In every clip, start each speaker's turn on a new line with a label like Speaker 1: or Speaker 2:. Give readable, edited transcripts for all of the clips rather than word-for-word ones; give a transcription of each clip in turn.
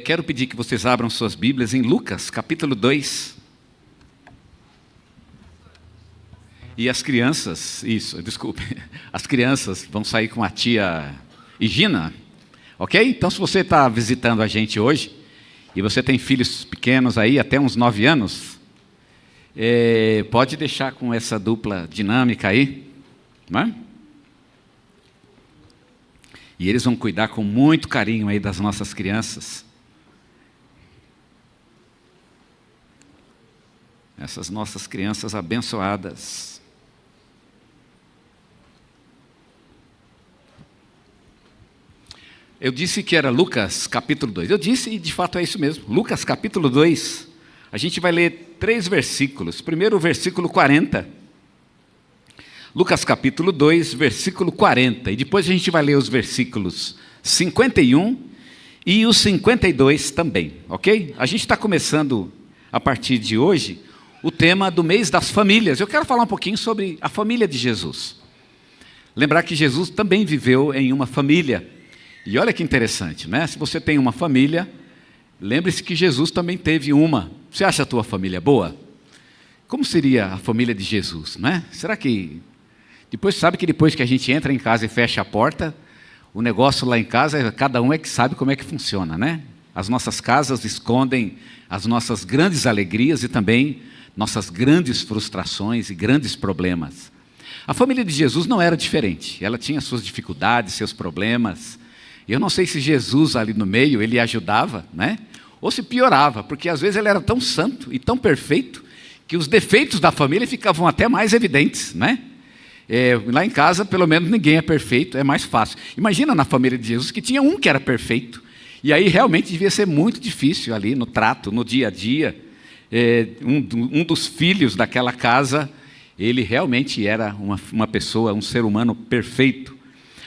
Speaker 1: Quero pedir que vocês abram suas Bíblias em Lucas, capítulo 2. E as crianças, as crianças vão sair com a tia Higina, ok? Então, se você está visitando a gente hoje, e você tem filhos pequenos aí, até uns 9 anos, pode deixar com essa dupla dinâmica aí, não é? E eles vão cuidar com muito carinho aí das nossas crianças. Essas nossas crianças abençoadas. Eu disse que era Lucas capítulo 2. Eu disse, e de fato é isso mesmo. Lucas capítulo 2. A gente vai ler 3 versículos. Primeiro o versículo 40. Lucas capítulo 2, versículo 40. E depois a gente vai ler os versículos 51 e os 52 também, ok? A gente está começando, a partir de hoje, o tema do mês das famílias. Eu quero falar um pouquinho sobre a família de Jesus. Lembrar que Jesus também viveu em uma família. E olha que interessante, né? Se você tem uma família, lembre-se que Jesus também teve uma. Você acha a tua família boa? Como seria a família de Jesus, né? Será que... Sabe que depois que a gente entra em casa e fecha a porta, o negócio lá em casa, cada um é que sabe como é que funciona, né? As nossas casas escondem as nossas grandes alegrias e também nossas grandes frustrações e grandes problemas. A família de Jesus não era diferente. Ela tinha suas dificuldades, seus problemas. Eu não sei se Jesus ali no meio, ele ajudava, né? Ou se piorava, porque às vezes ele era tão santo e tão perfeito que os defeitos da família ficavam até mais evidentes, né? Lá em casa, pelo menos, ninguém é perfeito, é mais fácil. Imagina na família de Jesus que tinha um que era perfeito. E aí realmente devia ser muito difícil ali no trato, no dia a dia. Um dos filhos daquela casa, ele realmente era uma pessoa, um ser humano perfeito.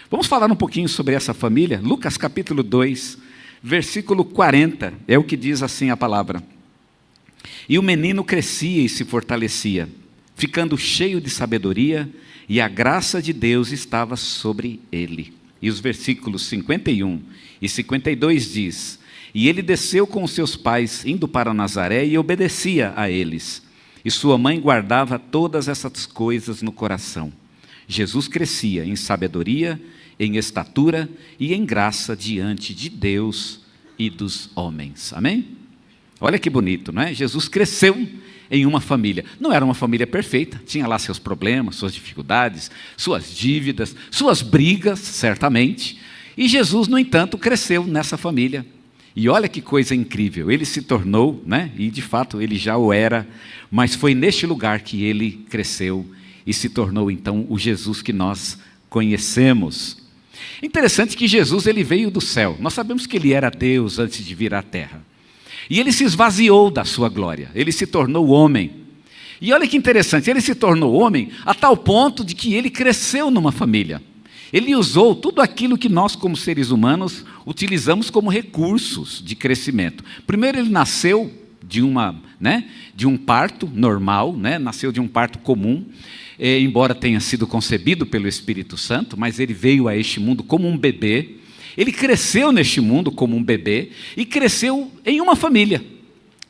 Speaker 1: Vamos falar um pouquinho sobre essa família? Lucas capítulo 2, versículo 40, é o que diz assim a palavra. E o menino crescia e se fortalecia, ficando cheio de sabedoria, e a graça de Deus estava sobre ele. E os versículos 51 e 52 diz: E ele desceu com os seus pais, indo para Nazaré, e obedecia a eles. E sua mãe guardava todas essas coisas no coração. Jesus crescia em sabedoria, em estatura e em graça diante de Deus e dos homens. Amém? Olha que bonito, não é? Jesus cresceu em uma família. Não era uma família perfeita, tinha lá seus problemas, suas dificuldades, suas dívidas, suas brigas, certamente. E Jesus, no entanto, cresceu nessa família. E olha que coisa incrível, ele se tornou, né? E de fato ele já o era, mas foi neste lugar que ele cresceu e se tornou então o Jesus que nós conhecemos. Interessante que Jesus ele veio do céu. Nós sabemos que ele era Deus antes de vir à terra. E ele se esvaziou da sua glória, ele se tornou homem. E olha que interessante, ele se tornou homem a tal ponto de que ele cresceu numa família. Ele usou tudo aquilo que nós, como seres humanos, utilizamos como recursos de crescimento. Primeiro ele nasceu de um parto normal, né? Nasceu de um parto comum, embora tenha sido concebido pelo Espírito Santo, mas ele veio a este mundo como um bebê. Ele cresceu neste mundo como um bebê e cresceu em uma família,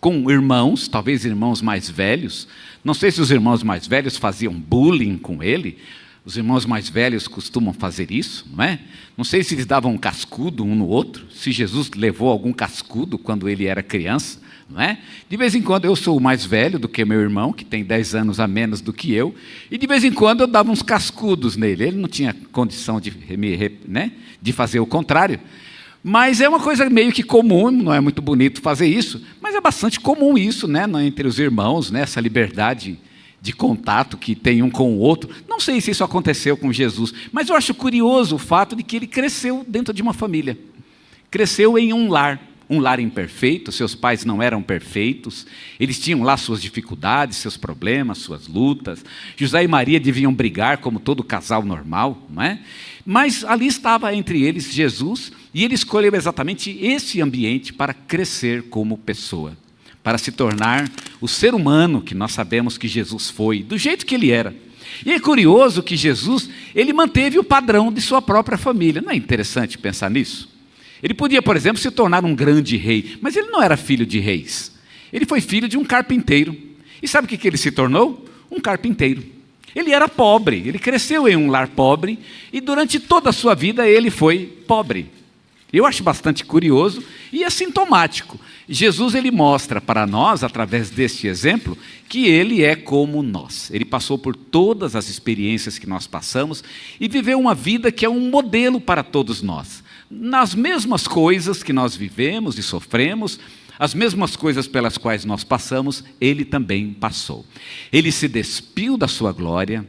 Speaker 1: com irmãos, talvez irmãos mais velhos. Não sei se os irmãos mais velhos faziam bullying com ele. Os irmãos mais velhos costumam fazer isso, não é? Não sei se eles davam um cascudo um no outro, se Jesus levou algum cascudo quando ele era criança, não é? De vez em quando eu sou mais velho do que meu irmão, que tem 10 anos a menos do que eu, e de vez em quando eu dava uns cascudos nele. Ele não tinha condição de fazer o contrário, mas é uma coisa meio que comum, não é muito bonito fazer isso, mas é bastante comum isso, né? Entre os irmãos, né? Essa liberdade de contato que tem um com o outro. Não sei se isso aconteceu com Jesus, mas eu acho curioso o fato de que ele cresceu dentro de uma família, cresceu em um lar imperfeito, seus pais não eram perfeitos, eles tinham lá suas dificuldades, seus problemas, suas lutas. José e Maria deviam brigar como todo casal normal, não é? Mas ali estava entre eles Jesus, e ele escolheu exatamente esse ambiente para crescer como pessoa, para se tornar o ser humano que nós sabemos que Jesus foi, do jeito que ele era. E é curioso que Jesus, ele manteve o padrão de sua própria família. Não é interessante pensar nisso? Ele podia, por exemplo, se tornar um grande rei, mas ele não era filho de reis. Ele foi filho de um carpinteiro. E sabe o que ele se tornou? Um carpinteiro. Ele era pobre, ele cresceu em um lar pobre e durante toda a sua vida ele foi pobre. Eu acho bastante curioso e é sintomático. Jesus ele mostra para nós, através deste exemplo, que ele é como nós. Ele passou por todas as experiências que nós passamos e viveu uma vida que é um modelo para todos nós. Nas mesmas coisas que nós vivemos e sofremos, as mesmas coisas pelas quais nós passamos, ele também passou. Ele se despiu da sua glória,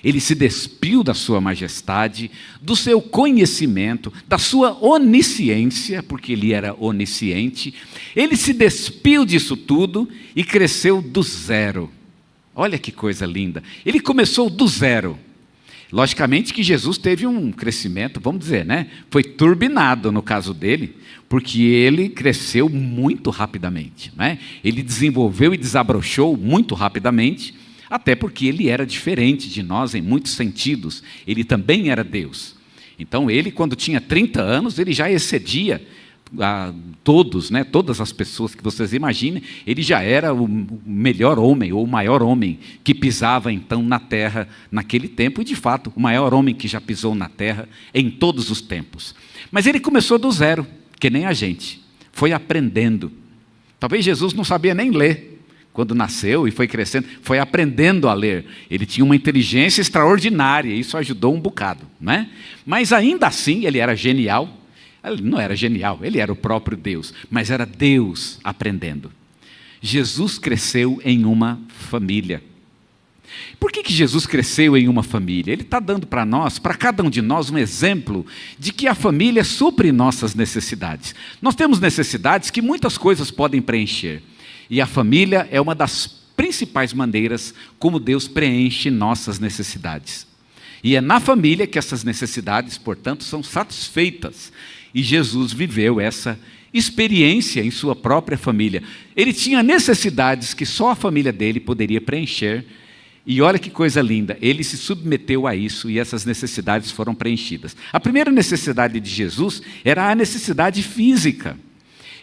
Speaker 1: ele se despiu da sua majestade, do seu conhecimento, da sua onisciência, porque ele era onisciente. Ele se despiu disso tudo e cresceu do zero. Olha que coisa linda. Ele começou do zero. Logicamente que Jesus teve um crescimento, vamos dizer, né? Foi turbinado no caso dele, porque ele cresceu muito rapidamente, né? Ele desenvolveu e desabrochou muito rapidamente, até porque ele era diferente de nós em muitos sentidos. Ele também era Deus. Então ele, quando tinha 30 anos, ele já excedia a todos, né? Todas as pessoas que vocês imaginem. Ele já era o melhor homem, ou o maior homem que pisava então na terra naquele tempo, e de fato, o maior homem que já pisou na terra em todos os tempos. Mas ele começou do zero, que nem a gente, foi aprendendo. Talvez Jesus não sabia nem ler quando nasceu e foi crescendo, foi aprendendo a ler. Ele tinha uma inteligência extraordinária, e isso ajudou um bocado, né? Mas ainda assim, ele era genial. Ele não era genial, ele era o próprio Deus, mas era Deus aprendendo. Jesus cresceu em uma família. Por que Jesus cresceu em uma família? Ele está dando para nós, para cada um de nós, um exemplo de que a família supre nossas necessidades. Nós temos necessidades que muitas coisas podem preencher, e a família é uma das principais maneiras como Deus preenche nossas necessidades. E é na família que essas necessidades, portanto, são satisfeitas. E Jesus viveu essa experiência em sua própria família. Ele tinha necessidades que só a família dele poderia preencher. E olha que coisa linda, ele se submeteu a isso e essas necessidades foram preenchidas. A primeira necessidade de Jesus era a necessidade física.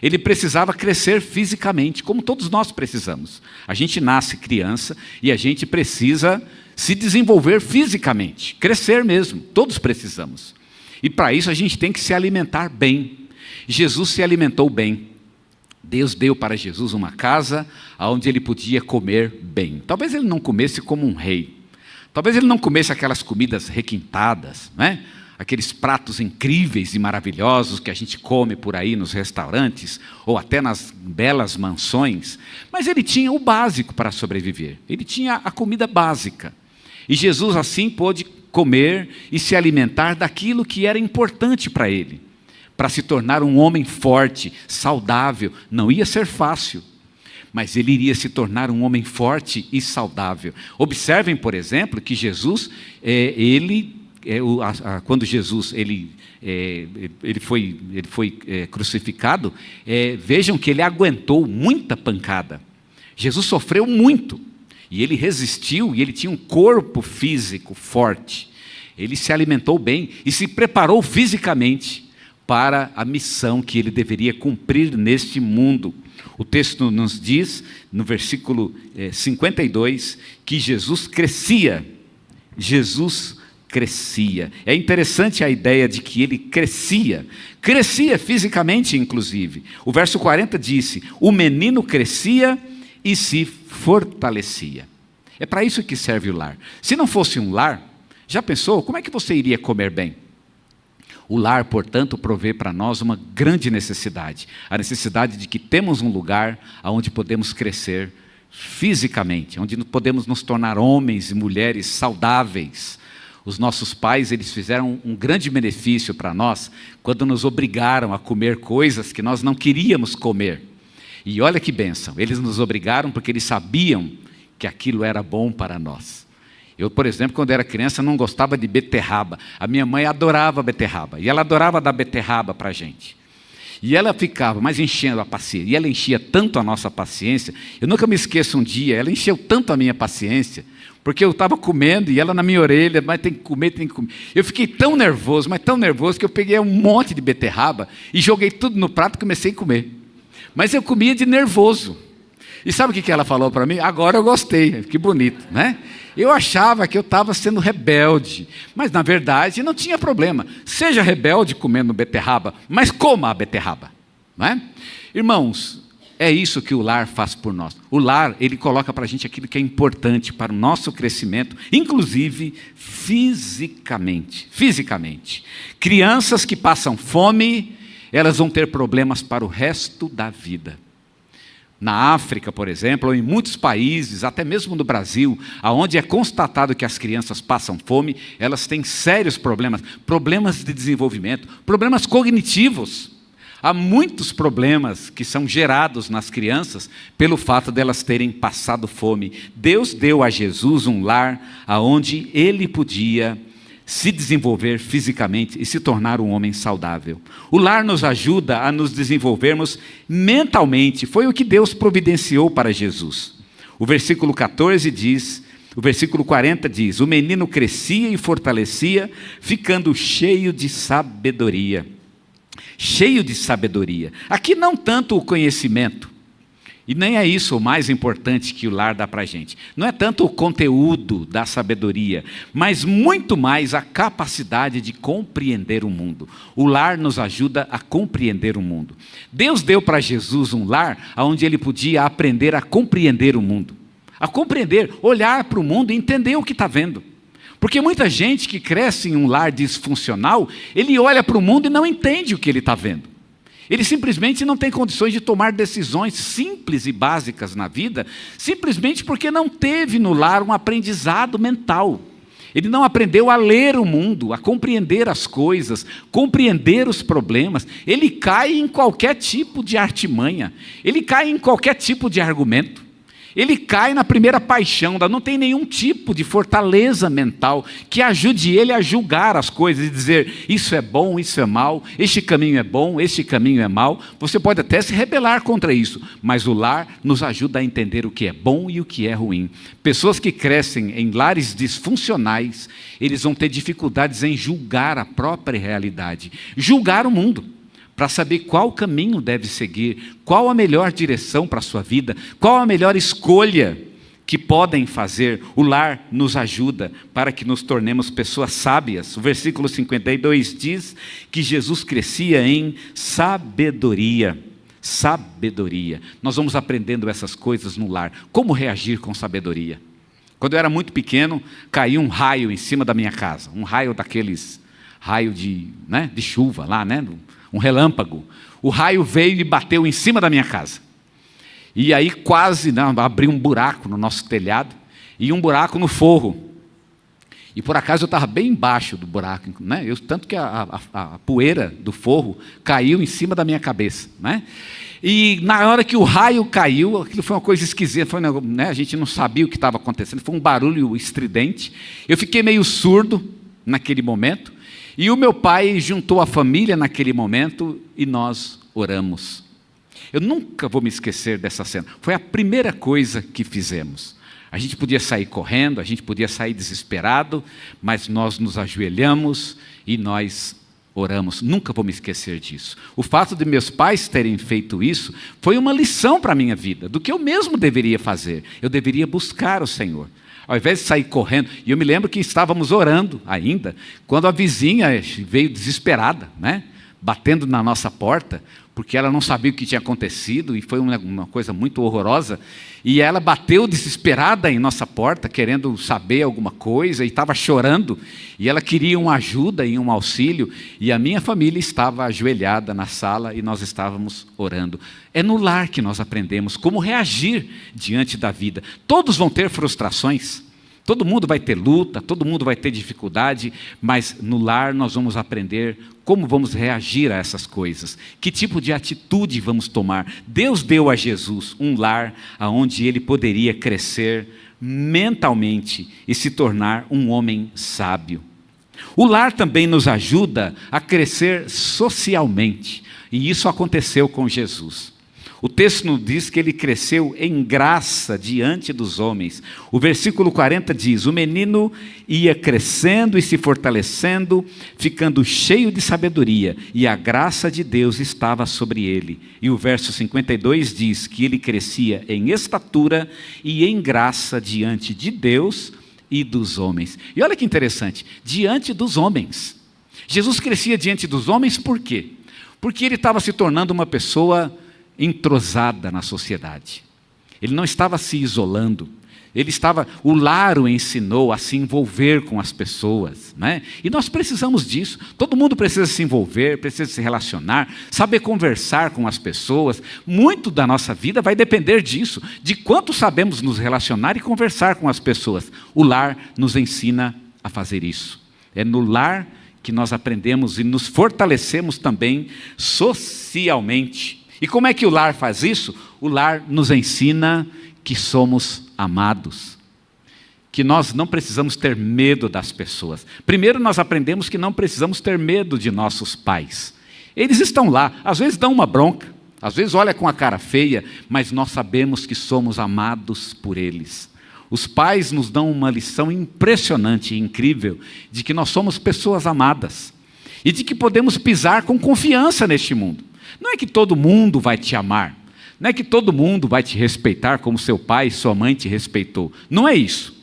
Speaker 1: Ele precisava crescer fisicamente, como todos nós precisamos. A gente nasce criança e a gente precisa se desenvolver fisicamente, crescer mesmo, todos precisamos. E para isso a gente tem que se alimentar bem. Jesus se alimentou bem. Deus deu para Jesus uma casa onde ele podia comer bem. Talvez ele não comesse como um rei. Talvez ele não comesse aquelas comidas requintadas, né? Aqueles pratos incríveis e maravilhosos que a gente come por aí nos restaurantes, ou até nas belas mansões. Mas ele tinha o básico para sobreviver. Ele tinha a comida básica. E Jesus assim pôde comer e se alimentar daquilo que era importante para ele, para se tornar um homem forte, saudável. Não ia ser fácil, mas ele iria se tornar um homem forte e saudável. Observem, por exemplo, que Jesus, quando Jesus foi crucificado, vejam que ele aguentou muita pancada. Jesus sofreu muito. E ele resistiu, e ele tinha um corpo físico forte. Ele se alimentou bem e se preparou fisicamente para a missão que ele deveria cumprir neste mundo. O texto nos diz, no versículo 52, que Jesus crescia. Jesus crescia. É interessante a ideia de que ele crescia. Crescia fisicamente, inclusive. O verso 40 disse: o menino crescia e se fortalecia. É para isso que serve o lar. Se não fosse um lar, já pensou como é que você iria comer bem? O lar, portanto, provê para nós uma grande necessidade. A necessidade de que temos um lugar onde podemos crescer fisicamente, onde podemos nos tornar homens e mulheres saudáveis. Os nossos pais, eles fizeram um grande benefício para nós quando nos obrigaram a comer coisas que nós não queríamos comer. E olha que bênção, eles nos obrigaram porque eles sabiam que aquilo era bom para nós. Eu, por exemplo, quando era criança, não gostava de beterraba. A minha mãe adorava beterraba, e ela adorava dar beterraba para a gente. E ela ficava mais enchendo a paciência, e ela enchia tanto a nossa paciência. Eu nunca me esqueço um dia, ela encheu tanto a minha paciência, Porque eu estava comendo e ela na minha orelha, mas tem que comer, tem que comer. Eu fiquei tão nervoso, mas tão nervoso, que eu peguei um monte de beterraba e joguei tudo no prato e comecei a comer. Mas eu comia de nervoso. E sabe o que ela falou para mim? Agora eu gostei, que bonito, né? Eu achava que eu estava sendo rebelde, mas na verdade não tinha problema. Seja rebelde comendo beterraba, mas coma a beterraba, não é? Irmãos, é isso que o lar faz por nós. O lar, ele coloca para a gente aquilo que é importante para o nosso crescimento, inclusive fisicamente. Crianças que passam fome, elas vão ter problemas para o resto da vida. Na África, por exemplo, ou em muitos países, até mesmo no Brasil, onde é constatado que as crianças passam fome, elas têm sérios problemas de desenvolvimento, problemas cognitivos. Há muitos problemas que são gerados nas crianças pelo fato delas terem passado fome. Deus deu a Jesus um lar onde ele podia se desenvolver fisicamente e se tornar um homem saudável. O lar nos ajuda a nos desenvolvermos mentalmente. Foi o que Deus providenciou para Jesus. O versículo 14 diz, o versículo 40 diz: o menino crescia e fortalecia, ficando cheio de sabedoria. Cheio de sabedoria. Aqui não tanto o conhecimento, e nem é isso o mais importante que o lar dá para a gente. Não é tanto o conteúdo da sabedoria, mas muito mais a capacidade de compreender o mundo. O lar nos ajuda a compreender o mundo. Deus deu para Jesus um lar onde ele podia aprender a compreender o mundo. A compreender, olhar para o mundo e entender o que está vendo. Porque muita gente que cresce em um lar disfuncional, ele olha para o mundo e não entende o que ele está vendo. Ele simplesmente não tem condições de tomar decisões simples e básicas na vida, simplesmente porque não teve no lar um aprendizado mental. Ele não aprendeu a ler o mundo, a compreender as coisas, compreender os problemas. Ele cai em qualquer tipo de artimanha, ele cai em qualquer tipo de argumento. Ele cai na primeira paixão, não tem nenhum tipo de fortaleza mental que ajude ele a julgar as coisas e dizer: isso é bom, isso é mal, este caminho é bom, este caminho é mal. Você pode até se rebelar contra isso, mas o lar nos ajuda a entender o que é bom e o que é ruim. Pessoas que crescem em lares disfuncionais, eles vão ter dificuldades em julgar a própria realidade, julgar o mundo, para saber qual caminho deve seguir, qual a melhor direção para a sua vida, qual a melhor escolha que podem fazer. O lar nos ajuda para que nos tornemos pessoas sábias. O versículo 52 diz que Jesus crescia em sabedoria. Sabedoria. Nós vamos aprendendo essas coisas no lar. Como reagir com sabedoria? Quando eu era muito pequeno, caiu um raio em cima da minha casa. Um raio daqueles, raio de chuva lá, né? Um relâmpago. O raio veio e bateu em cima da minha casa. E aí quase abriu um buraco no nosso telhado e um buraco no forro. E por acaso eu estava bem embaixo do buraco, né? Tanto que a poeira do forro caiu em cima da minha cabeça, né? E na hora que o raio caiu, aquilo foi uma coisa esquisita, a gente não sabia o que estava acontecendo, foi um barulho estridente. Eu fiquei meio surdo naquele momento. E o meu pai juntou a família naquele momento e nós oramos. Eu nunca vou me esquecer dessa cena. Foi a primeira coisa que fizemos. A gente podia sair correndo, a gente podia sair desesperado, mas nós nos ajoelhamos e nós oramos. Nunca vou me esquecer disso. O fato de meus pais terem feito isso foi uma lição para a minha vida, do que eu mesmo deveria fazer. Eu deveria buscar o Senhor. Ao invés de sair correndo, e eu me lembro que estávamos orando ainda, quando a vizinha veio desesperada, né? Batendo na nossa porta, porque ela não sabia o que tinha acontecido, e foi uma coisa muito horrorosa, e ela bateu desesperada em nossa porta, querendo saber alguma coisa, e estava chorando, e ela queria uma ajuda e um auxílio, e a minha família estava ajoelhada na sala, e nós estávamos orando. É no lar que nós aprendemos como reagir diante da vida. Todos vão ter frustrações, todo mundo vai ter luta, todo mundo vai ter dificuldade, mas no lar nós vamos aprender como vamos reagir a essas coisas, que tipo de atitude vamos tomar. Deus deu a Jesus um lar onde ele poderia crescer mentalmente e se tornar um homem sábio. O lar também nos ajuda a crescer socialmente, e isso aconteceu com Jesus. O texto nos diz que ele cresceu em graça diante dos homens. O versículo 40 diz: o menino ia crescendo e se fortalecendo, ficando cheio de sabedoria, e a graça de Deus estava sobre ele. E o verso 52 diz que ele crescia em estatura e em graça diante de Deus e dos homens. E olha que interessante, diante dos homens. Jesus crescia diante dos homens por quê? Porque ele estava se tornando uma pessoa entrosada na sociedade. Ele não estava se isolando. O lar o ensinou a se envolver com as pessoas, né? E nós precisamos disso. Todo mundo precisa se envolver, precisa se relacionar, saber conversar com as pessoas. Muito da nossa vida vai depender disso, de quanto sabemos nos relacionar e conversar com as pessoas. O lar nos ensina a fazer isso. É no lar que nós aprendemos e nos fortalecemos também socialmente. E como é que o lar faz isso? O lar nos ensina que somos amados, que nós não precisamos ter medo das pessoas. Primeiro nós aprendemos que não precisamos ter medo de nossos pais. Eles estão lá, às vezes dão uma bronca, às vezes olham com a cara feia, mas nós sabemos que somos amados por eles. Os pais nos dão uma lição impressionante e incrível de que nós somos pessoas amadas e de que podemos pisar com confiança neste mundo. Não é que todo mundo vai te amar, não é que todo mundo vai te respeitar como seu pai e sua mãe te respeitou. Não é isso.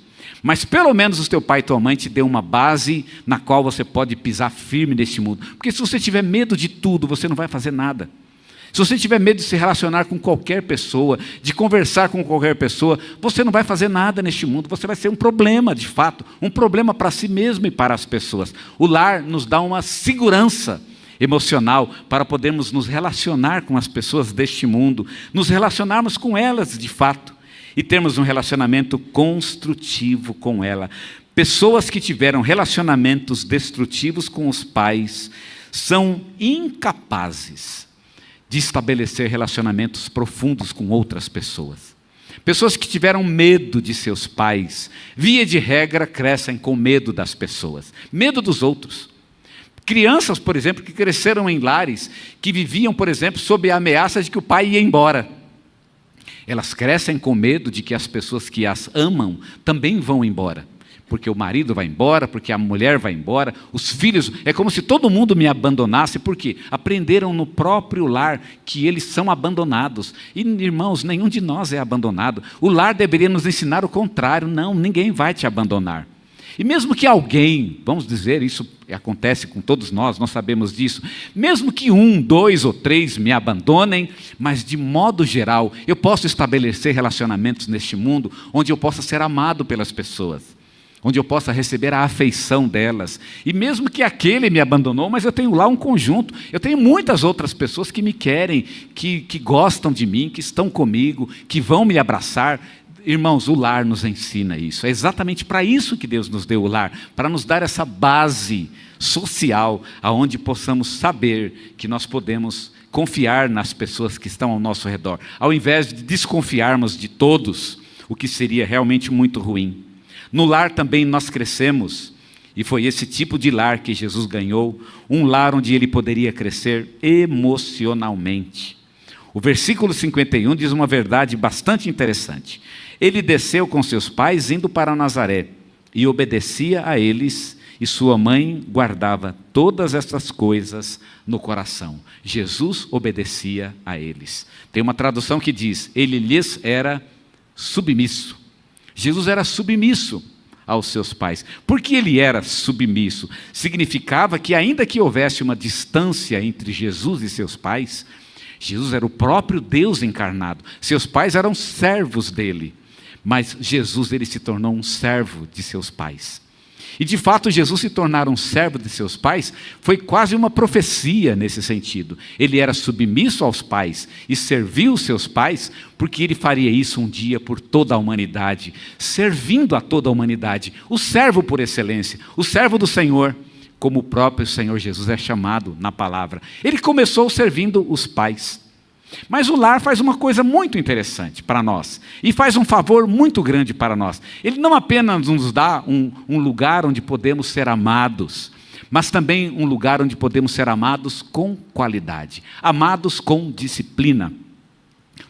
Speaker 1: Mas pelo menos o teu pai e tua mãe te deu uma base na qual você pode pisar firme neste mundo. Porque se você tiver medo de tudo, você não vai fazer nada. Se você tiver medo de se relacionar com qualquer pessoa, de conversar com qualquer pessoa, você não vai fazer nada neste mundo. Você vai ser um problema, de fato, um problema para si mesmo e para as pessoas. O lar nos dá uma segurança emocional para podermos nos relacionar com as pessoas deste mundo, nos relacionarmos com elas de fato e termos um relacionamento construtivo com ela. Pessoas que tiveram relacionamentos destrutivos com os pais são incapazes de estabelecer relacionamentos profundos com outras pessoas. Pessoas que tiveram medo de seus pais, via de regra, crescem com medo das pessoas, medo dos outros. Crianças, por exemplo, que cresceram em lares, que viviam, por exemplo, sob a ameaça de que o pai ia embora. Elas crescem com medo de que as pessoas que as amam também vão embora. Porque o marido vai embora, porque a mulher vai embora, os filhos, é como se todo mundo me abandonasse, porque aprenderam no próprio lar que eles são abandonados. E, irmãos, nenhum de nós é abandonado. O lar deveria nos ensinar o contrário. Não, ninguém vai te abandonar. E mesmo que alguém, vamos dizer, isso acontece com todos nós sabemos disso, mesmo que 1, 2 ou 3 me abandonem, mas de modo geral, eu posso estabelecer relacionamentos neste mundo, onde eu possa ser amado pelas pessoas, onde eu possa receber a afeição delas. E mesmo que aquele me abandonou, mas eu tenho lá um conjunto, eu tenho muitas outras pessoas que me querem, que gostam de mim, que estão comigo, que vão me abraçar. Irmãos, o lar nos ensina isso. É exatamente para isso que Deus nos deu o lar, para nos dar essa base social, aonde possamos saber que nós podemos confiar nas pessoas que estão ao nosso redor, ao invés de desconfiarmos de todos, o que seria realmente muito ruim. No lar também nós crescemos, e foi esse tipo de lar que Jesus ganhou, um lar onde ele poderia crescer emocionalmente. O versículo 51 diz uma verdade bastante interessante. Ele desceu com seus pais indo para Nazaré e obedecia a eles, e sua mãe guardava todas essas coisas no coração. Jesus obedecia a eles. Tem uma tradução que diz, ele lhes era submisso. Jesus era submisso aos seus pais. Por que ele era submisso? Significava que ainda que houvesse uma distância entre Jesus e seus pais, Jesus era o próprio Deus encarnado. Seus pais eram servos dele. Mas Jesus, ele se tornou um servo de seus pais. E de fato, Jesus se tornar um servo de seus pais foi quase uma profecia nesse sentido. Ele era submisso aos pais e serviu os seus pais, porque ele faria isso um dia por toda a humanidade, servindo a toda a humanidade. O servo por excelência, o servo do Senhor, como o próprio Senhor Jesus é chamado na palavra. Ele começou servindo os pais. Mas o lar faz uma coisa muito interessante para nós, e faz um favor muito grande para nós. Ele não apenas nos dá um lugar onde podemos ser amados, mas também um lugar onde podemos ser amados com qualidade, amados com disciplina.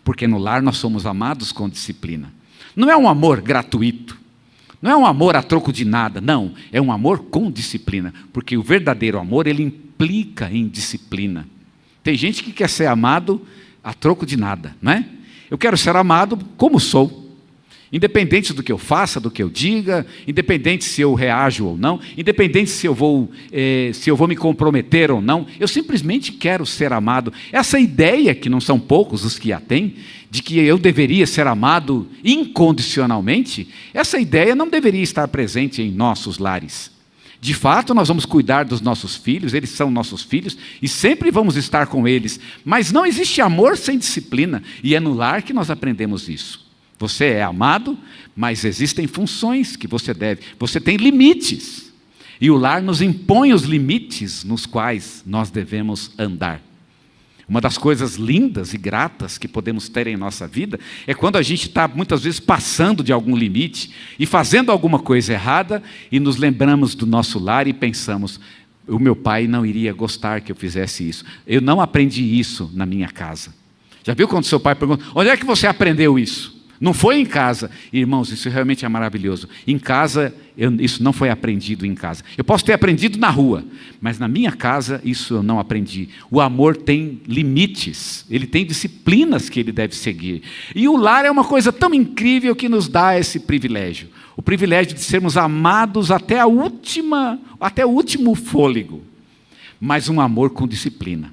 Speaker 1: Porque no lar nós somos amados com disciplina. Não é um amor gratuito, não é um amor a troco de nada, não, é um amor com disciplina, porque o verdadeiro amor, ele implica em disciplina. Tem gente que quer ser amado a troco de nada, não é? Eu quero ser amado como sou, independente do que eu faça, do que eu diga, independente se eu reajo ou não, independente se eu vou me comprometer ou não, eu simplesmente quero ser amado. Essa ideia, que não são poucos os que a têm, de que eu deveria ser amado incondicionalmente, essa ideia não deveria estar presente em nossos lares. De fato, nós vamos cuidar dos nossos filhos, eles são nossos filhos, e sempre vamos estar com eles, mas não existe amor sem disciplina, e é no lar que nós aprendemos isso. Você é amado, mas existem funções que você deve, você tem limites, e o lar nos impõe os limites nos quais nós devemos andar. Uma das coisas lindas e gratas que podemos ter em nossa vida é quando a gente está muitas vezes passando de algum limite e fazendo alguma coisa errada e nos lembramos do nosso lar e pensamos, o meu pai não iria gostar que eu fizesse isso. Eu não aprendi isso na minha casa. Já viu quando seu pai pergunta, onde é que você aprendeu isso? Não foi em casa. Irmãos, isso realmente é maravilhoso. Em casa, isso não foi aprendido em casa. Eu posso ter aprendido na rua, mas na minha casa isso eu não aprendi. O amor tem limites, ele tem disciplinas que ele deve seguir. E o lar é uma coisa tão incrível que nos dá esse privilégio. O privilégio de sermos amados até o último fôlego. Mas um amor com disciplina.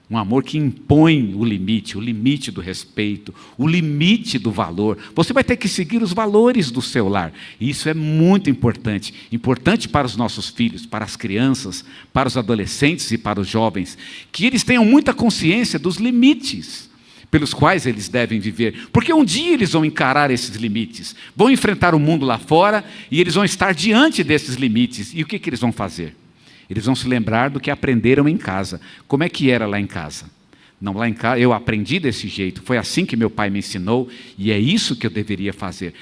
Speaker 1: Um amor que impõe o limite do respeito, o limite do valor. Você vai ter que seguir os valores do seu lar. E isso é muito importante. Importante para os nossos filhos, para as crianças, para os adolescentes e para os jovens. Que eles tenham muita consciência dos limites pelos quais eles devem viver. Porque um dia eles vão encarar esses limites. Vão enfrentar o mundo lá fora e eles vão estar diante desses limites. E o que eles vão fazer? Eles vão se lembrar do que aprenderam em casa. Como é que era lá em casa? Não, lá em casa eu aprendi desse jeito, foi assim que meu pai me ensinou, e é isso que eu deveria fazer.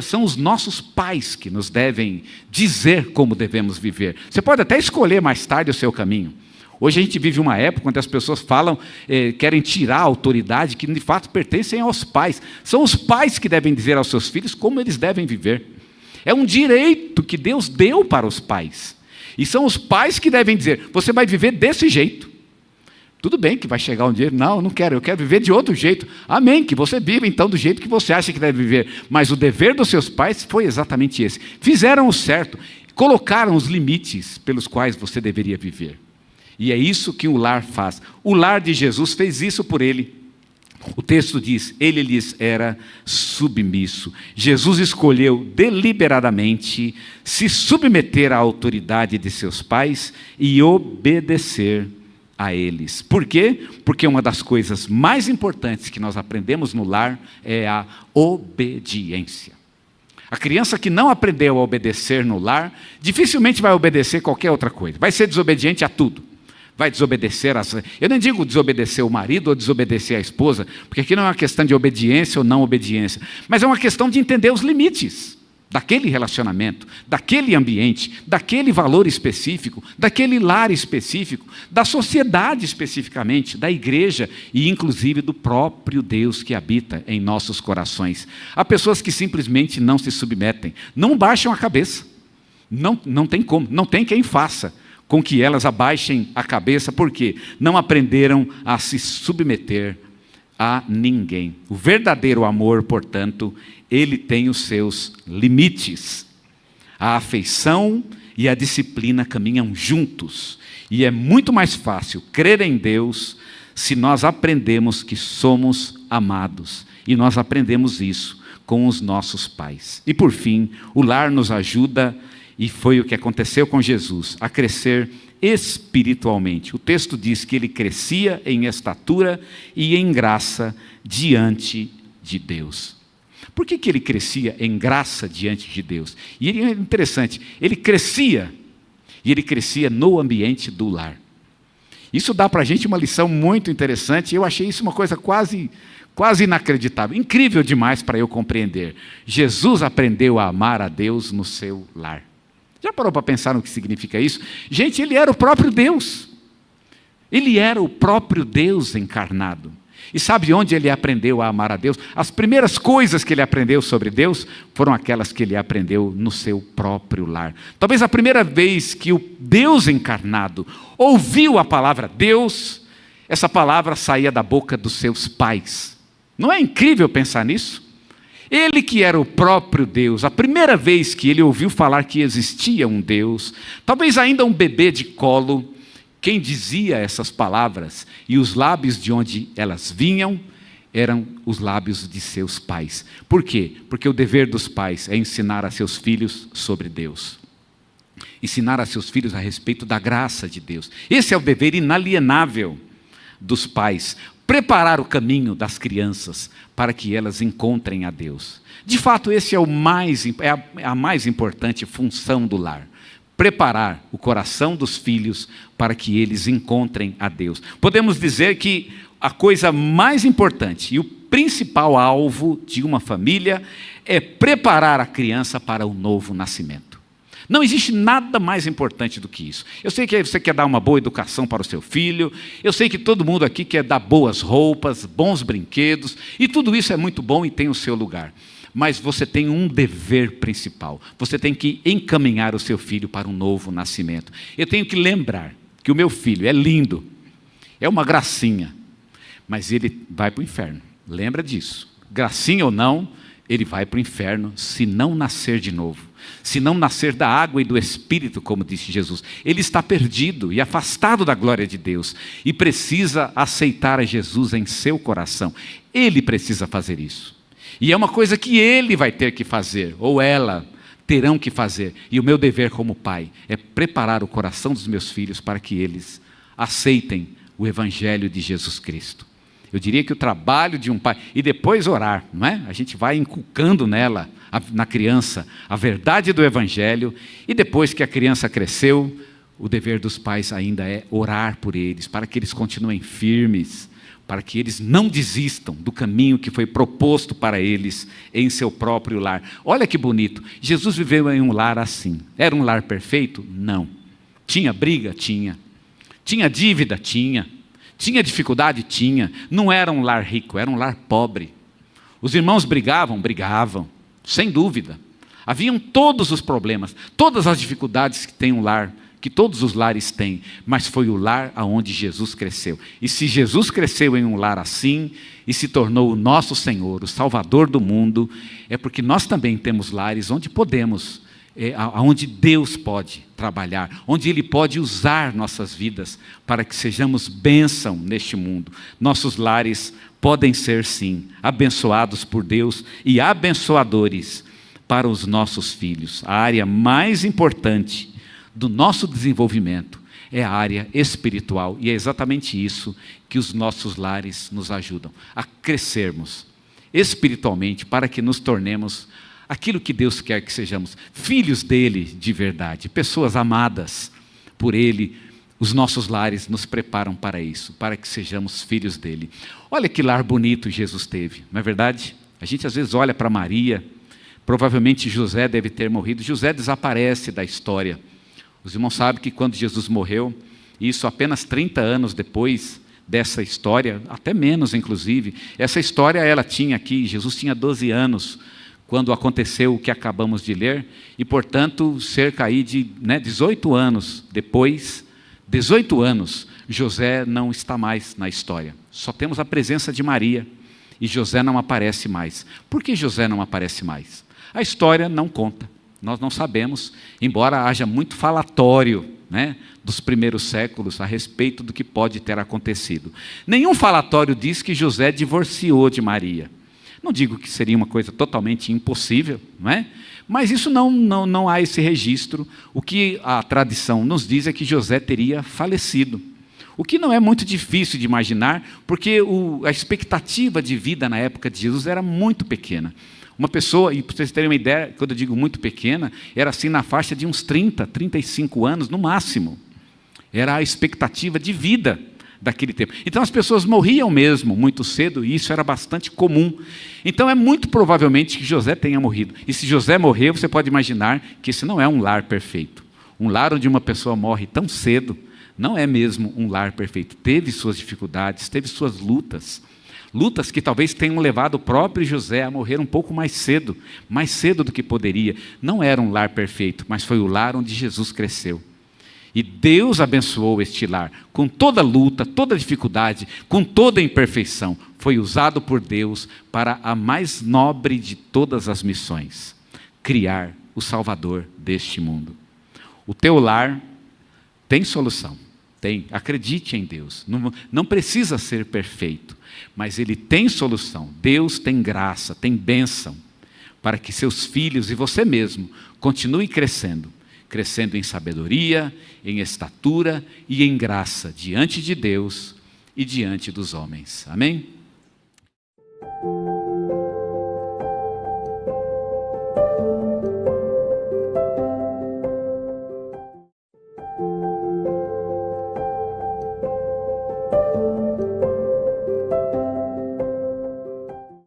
Speaker 1: São os nossos pais que nos devem dizer como devemos viver. Você pode até escolher mais tarde o seu caminho. Hoje a gente vive uma época onde as pessoas falam, querem tirar a autoridade que de fato pertencem aos pais. São os pais que devem dizer aos seus filhos como eles devem viver. É um direito que Deus deu para os pais. E são os pais que devem dizer, você vai viver desse jeito. Tudo bem que vai chegar um dia, não, não quero, eu quero viver de outro jeito. Amém, que você viva então do jeito que você acha que deve viver. Mas o dever dos seus pais foi exatamente esse. Fizeram o certo, colocaram os limites pelos quais você deveria viver. E é isso que o lar faz. O lar de Jesus fez isso por ele. O texto diz, ele lhes era submisso. Jesus escolheu deliberadamente se submeter à autoridade de seus pais e obedecer a eles. Por quê? Porque uma das coisas mais importantes que nós aprendemos no lar é a obediência. A criança que não aprendeu a obedecer no lar, dificilmente vai obedecer qualquer outra coisa. Vai ser desobediente a tudo. Vai desobedecer, eu nem digo desobedecer o marido ou desobedecer a esposa, porque aqui não é uma questão de obediência ou não obediência, mas é uma questão de entender os limites daquele relacionamento, daquele ambiente, daquele valor específico, daquele lar específico, da sociedade especificamente, da igreja e inclusive do próprio Deus que habita em nossos corações. Há pessoas que simplesmente não se submetem, não baixam a cabeça, não tem como, não tem quem faça com que elas abaixem a cabeça, porque não aprenderam a se submeter a ninguém. O verdadeiro amor, portanto, ele tem os seus limites. A afeição e a disciplina caminham juntos, e é muito mais fácil crer em Deus se nós aprendemos que somos amados, e nós aprendemos isso com os nossos pais. E por fim, o lar nos ajuda, e foi o que aconteceu com Jesus, a crescer espiritualmente. O texto diz que ele crescia em estatura e em graça diante de Deus. Por que ele crescia em graça diante de Deus? E é interessante, ele crescia, e ele crescia no ambiente do lar. Isso dá para a gente uma lição muito interessante, eu achei isso uma coisa quase inacreditável, incrível demais para eu compreender. Jesus aprendeu a amar a Deus no seu lar. Já parou para pensar no que significa isso? Gente, ele era o próprio Deus. Ele era o próprio Deus encarnado. E sabe onde ele aprendeu a amar a Deus? As primeiras coisas que ele aprendeu sobre Deus foram aquelas que ele aprendeu no seu próprio lar. Talvez a primeira vez que o Deus encarnado ouviu a palavra Deus, essa palavra saía da boca dos seus pais. Não é incrível pensar nisso? Ele que era o próprio Deus, a primeira vez que ele ouviu falar que existia um Deus, talvez ainda um bebê de colo, quem dizia essas palavras e os lábios de onde elas vinham eram os lábios de seus pais. Por quê? Porque o dever dos pais é ensinar a seus filhos sobre Deus. Ensinar a seus filhos a respeito da graça de Deus. Esse é o dever inalienável dos pais. Preparar o caminho das crianças para que elas encontrem a Deus. De fato, esse é a mais importante função do lar. Preparar o coração dos filhos para que eles encontrem a Deus. Podemos dizer que a coisa mais importante e o principal alvo de uma família é preparar a criança para o novo nascimento. Não existe nada mais importante do que isso. Eu sei que você quer dar uma boa educação para o seu filho, eu sei que todo mundo aqui quer dar boas roupas, bons brinquedos, e tudo isso é muito bom e tem o seu lugar. Mas você tem um dever principal. Você tem que encaminhar o seu filho para um novo nascimento. Eu tenho que lembrar que o meu filho é lindo, é uma gracinha, mas ele vai para o inferno. Lembra disso. Gracinha ou não, ele vai para o inferno se não nascer de novo. Se não nascer da água e do Espírito, como disse Jesus. Ele está perdido e afastado da glória de Deus. E precisa aceitar a Jesus em seu coração. Ele precisa fazer isso. E é uma coisa que ele vai ter que fazer, ou ela terão que fazer. E o meu dever como pai é preparar o coração dos meus filhos para que eles aceitem o Evangelho de Jesus Cristo. Eu diria que o trabalho de um pai, e depois orar, não é? A gente vai inculcando nela, na criança, a verdade do Evangelho, e depois que a criança cresceu, o dever dos pais ainda é orar por eles, para que eles continuem firmes, para que eles não desistam do caminho que foi proposto para eles em seu próprio lar. Olha que bonito, Jesus viveu em um lar assim. Era um lar perfeito? Não. Tinha briga? Tinha. Tinha dívida? Tinha. Tinha dificuldade? Tinha. Não era um lar rico, era um lar pobre. Os irmãos brigavam? Brigavam, sem dúvida. Haviam todos os problemas, todas as dificuldades que tem um lar, que todos os lares têm, mas foi o lar aonde Jesus cresceu. E se Jesus cresceu em um lar assim, e se tornou o nosso Senhor, o Salvador do mundo, é porque nós também temos lares onde podemos, onde Deus pode trabalhar, onde Ele pode usar nossas vidas para que sejamos bênção neste mundo. Nossos lares podem ser sim, abençoados por Deus e abençoadores para os nossos filhos. A área mais importante do nosso desenvolvimento é a área espiritual, e é exatamente isso que os nossos lares nos ajudam, a crescermos espiritualmente para que nos tornemos aquilo que Deus quer que sejamos, filhos dele de verdade, pessoas amadas por ele. Os nossos lares nos preparam para isso, para que sejamos filhos dele. Olha que lar bonito Jesus teve, não é verdade? A gente às vezes olha para Maria, provavelmente José deve ter morrido, José desaparece da história. Os irmãos sabem que quando Jesus morreu, isso apenas 30 anos depois dessa história, até menos inclusive, essa história ela tinha aqui, Jesus tinha 12 anos, quando aconteceu o que acabamos de ler, e portanto cerca aí de 18 anos depois, 18 anos, José não está mais na história. Só temos a presença de Maria, e José não aparece mais. Por que José não aparece mais? A história não conta. Nós não sabemos, embora haja muito falatório dos primeiros séculos a respeito do que pode ter acontecido. Nenhum falatório diz que José divorciou de Maria. Não digo que seria uma coisa totalmente impossível, não é? Mas isso não há esse registro. O que a tradição nos diz é que José teria falecido. O que não é muito difícil de imaginar, porque a expectativa de vida na época de Jesus era muito pequena. Uma pessoa, e para vocês terem uma ideia, quando eu digo muito pequena, era assim na faixa de uns 30, 35 anos no máximo. Era a expectativa de vida daquele tempo. Então as pessoas morriam mesmo muito cedo, e isso era bastante comum. Então é muito provavelmente que José tenha morrido. E se José morreu, você pode imaginar que esse não é um lar perfeito. Um lar onde uma pessoa morre tão cedo, não é mesmo um lar perfeito. Teve suas dificuldades, teve suas lutas. lutas que talvez tenham levado o próprio José a morrer um pouco mais cedo do que poderia. Não era um lar perfeito, mas foi o lar onde Jesus cresceu. E Deus abençoou este lar, com toda luta, toda dificuldade, com toda imperfeição. Foi usado por Deus para a mais nobre de todas as missões: criar o Salvador deste mundo. O teu lar tem solução, tem, acredite em Deus. Não precisa ser perfeito, mas ele tem solução. Deus tem graça, tem bênção, para que seus filhos e você mesmo continuem crescendo em sabedoria, em estatura e em graça diante de Deus e diante dos homens. Amém?